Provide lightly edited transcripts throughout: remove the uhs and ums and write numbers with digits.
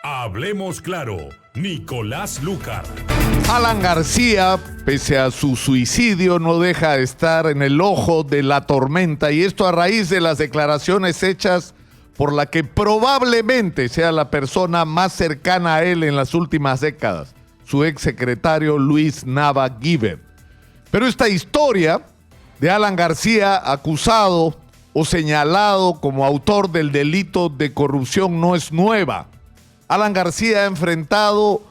Hablemos claro, Nicolás Lucar. Alan García, pese a su suicidio, no deja de estar en el ojo de la tormenta, y esto a raíz de las declaraciones hechas por la que probablemente sea la persona más cercana a él en las últimas décadas, su exsecretario Luis Nava Guiber. Pero esta historia de Alan García acusado o señalado como autor del delito de corrupción no es nueva. Alan García ha enfrentado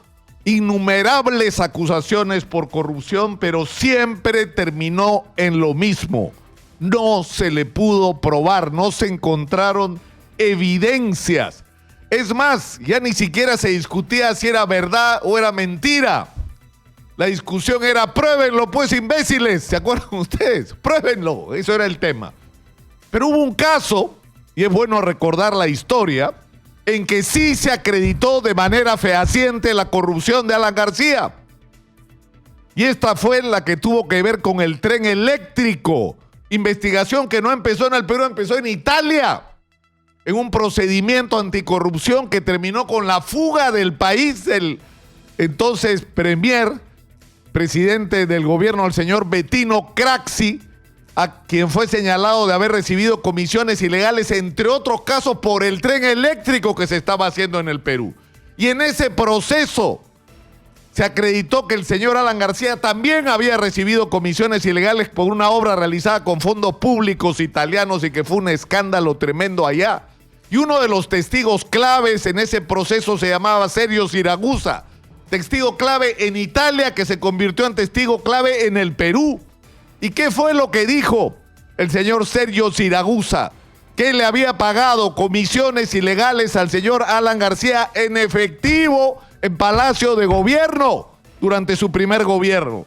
innumerables acusaciones por corrupción, pero siempre terminó en lo mismo. No se le pudo probar, no se encontraron evidencias. Es más, ya ni siquiera se discutía si era verdad o era mentira. La discusión era: pruébenlo pues, imbéciles. ¿Se acuerdan ustedes? Pruébenlo, eso era el tema. Pero hubo un caso, y es bueno recordar la historia, en que sí se acreditó de manera fehaciente la corrupción de Alan García. Y esta fue la que tuvo que ver con el tren eléctrico. Investigación que no empezó en el Perú, empezó en Italia, en un procedimiento anticorrupción que terminó con la fuga del país del entonces presidente del gobierno, el señor Bettino Craxi, a quien fue señalado de haber recibido comisiones ilegales, entre otros casos, por el tren eléctrico que se estaba haciendo en el Perú. Y en ese proceso se acreditó que el señor Alan García también había recibido comisiones ilegales por una obra realizada con fondos públicos italianos y que fue un escándalo tremendo allá. Y uno de los testigos claves en ese proceso se llamaba Sergio Siragusa, testigo clave en Italia que se convirtió en testigo clave en el Perú. ¿Y qué fue lo que dijo el señor Sergio Siragusa? Que le había pagado comisiones ilegales al señor Alan García en efectivo en Palacio de Gobierno durante su primer gobierno.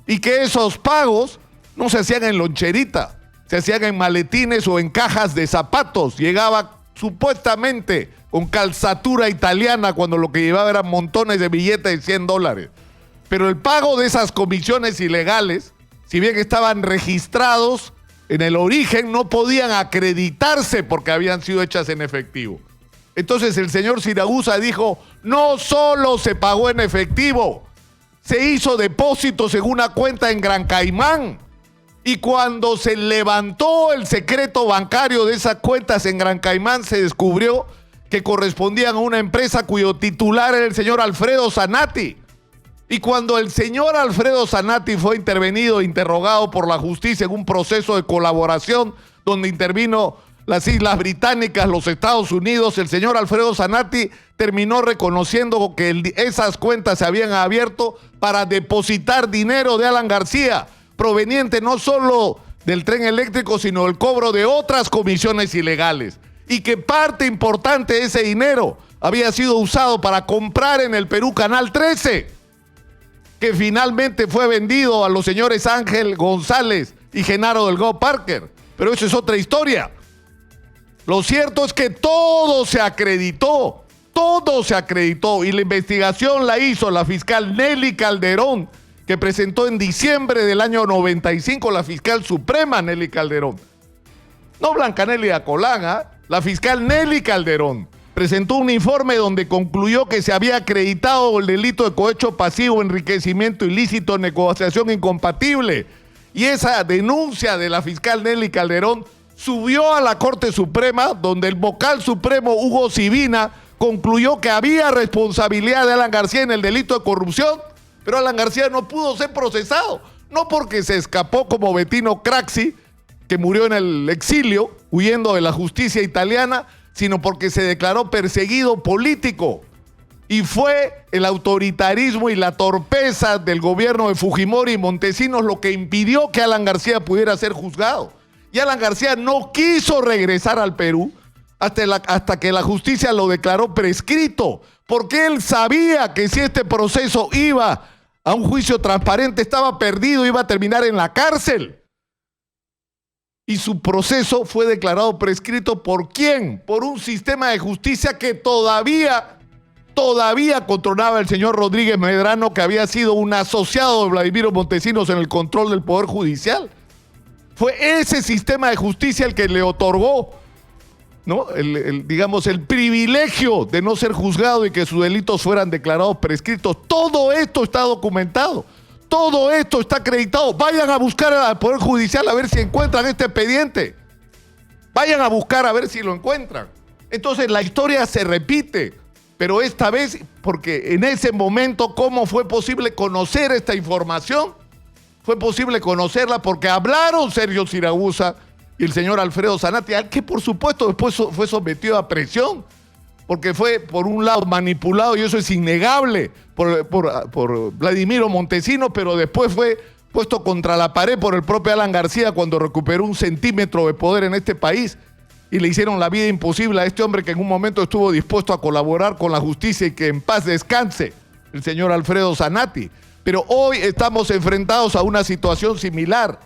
Y que esos pagos no se hacían en loncherita, se hacían en maletines o en cajas de zapatos. Llegaba supuestamente con calzatura italiana cuando lo que llevaba eran montones de billetes de $100. Pero el pago de esas comisiones ilegales, si bien estaban registrados en el origen, no podían acreditarse porque habían sido hechas en efectivo. Entonces el señor Siragusa dijo: no solo se pagó en efectivo, se hizo depósitos en una cuenta en Gran Caimán. Y cuando se levantó el secreto bancario de esas cuentas en Gran Caimán, se descubrió que correspondían a una empresa cuyo titular era el señor Alfredo Zanatti. Y cuando el señor Alfredo Zanatti fue interrogado por la justicia en un proceso de colaboración donde intervino las Islas Británicas, los Estados Unidos, el señor Alfredo Zanatti terminó reconociendo que esas cuentas se habían abierto para depositar dinero de Alan García, proveniente no solo del tren eléctrico, sino del cobro de otras comisiones ilegales. Y que parte importante de ese dinero había sido usado para comprar en el Perú Canal 13, que finalmente fue vendido a los señores Ángel González y Genaro Delgado Parker. Pero eso es otra historia. Lo cierto es que todo se acreditó, y la investigación la hizo la fiscal Nelly Calderón, que presentó en diciembre del año 95 la fiscal suprema Nelly Calderón. No Blanca Nelly Acolán, ¿eh? La fiscal Nelly Calderón presentó un informe donde concluyó que se había acreditado el delito de cohecho pasivo, enriquecimiento ilícito, negociación incompatible. Y esa denuncia de la fiscal Nelly Calderón subió a la Corte Suprema, donde el vocal supremo Hugo Sibina concluyó que había responsabilidad de Alan García en el delito de corrupción, pero Alan García no pudo ser procesado, no porque se escapó como Bettino Craxi, que murió en el exilio huyendo de la justicia italiana, sino porque se declaró perseguido político. Y fue el autoritarismo y la torpeza del gobierno de Fujimori y Montesinos lo que impidió que Alan García pudiera ser juzgado. Y Alan García no quiso regresar al Perú hasta que la justicia lo declaró prescrito, porque él sabía que si este proceso iba a un juicio transparente, estaba perdido, iba a terminar en la cárcel. Y su proceso fue declarado prescrito ¿por quién? Por un sistema de justicia que todavía controlaba el señor Rodríguez Medrano, que había sido un asociado de Vladimiro Montesinos en el control del Poder Judicial. Fue ese sistema de justicia el que le otorgó ¿no? Digamos, el privilegio de no ser juzgado y que sus delitos fueran declarados prescritos. Todo esto está documentado. Todo esto está acreditado. Vayan a buscar al Poder Judicial a ver si encuentran este expediente. Vayan a buscar a ver si lo encuentran. Entonces la historia se repite, pero esta vez, porque en ese momento, ¿cómo fue posible conocer esta información? Fue posible conocerla porque hablaron Sergio Ziragoza y el señor Alfredo Zanatti, al que por supuesto después fue sometido a presión, porque fue por un lado manipulado, y eso es innegable, por Vladimiro Montesino, pero después fue puesto contra la pared por el propio Alan García cuando recuperó 1 centímetro de poder en este país y le hicieron la vida imposible a este hombre que en un momento estuvo dispuesto a colaborar con la justicia y que en paz descanse, el señor Alfredo Zanatti. Pero hoy estamos enfrentados a una situación similar.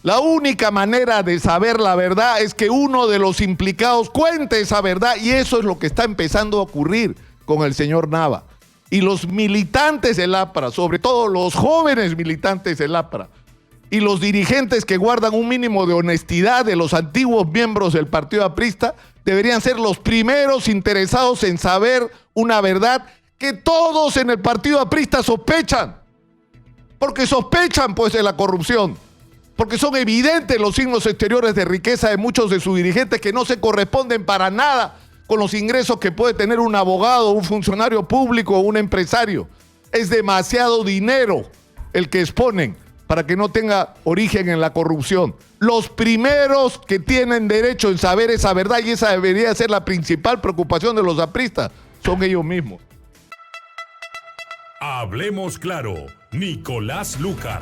La única manera de saber la verdad es que uno de los implicados cuente esa verdad, y eso es lo que está empezando a ocurrir con el señor Nava. Y los militantes del APRA, sobre todo los jóvenes militantes del APRA, y los dirigentes que guardan un mínimo de honestidad de los antiguos miembros del partido aprista, deberían ser los primeros interesados en saber una verdad que todos en el partido aprista sospechan. Porque sospechan pues de la corrupción. Porque son evidentes los signos exteriores de riqueza de muchos de sus dirigentes que no se corresponden para nada con los ingresos que puede tener un abogado, un funcionario público o un empresario. Es demasiado dinero el que exponen para que no tenga origen en la corrupción. Los primeros que tienen derecho en saber esa verdad, y esa debería ser la principal preocupación de los apristas, son ellos mismos. Hablemos claro, Nicolás Lúcar.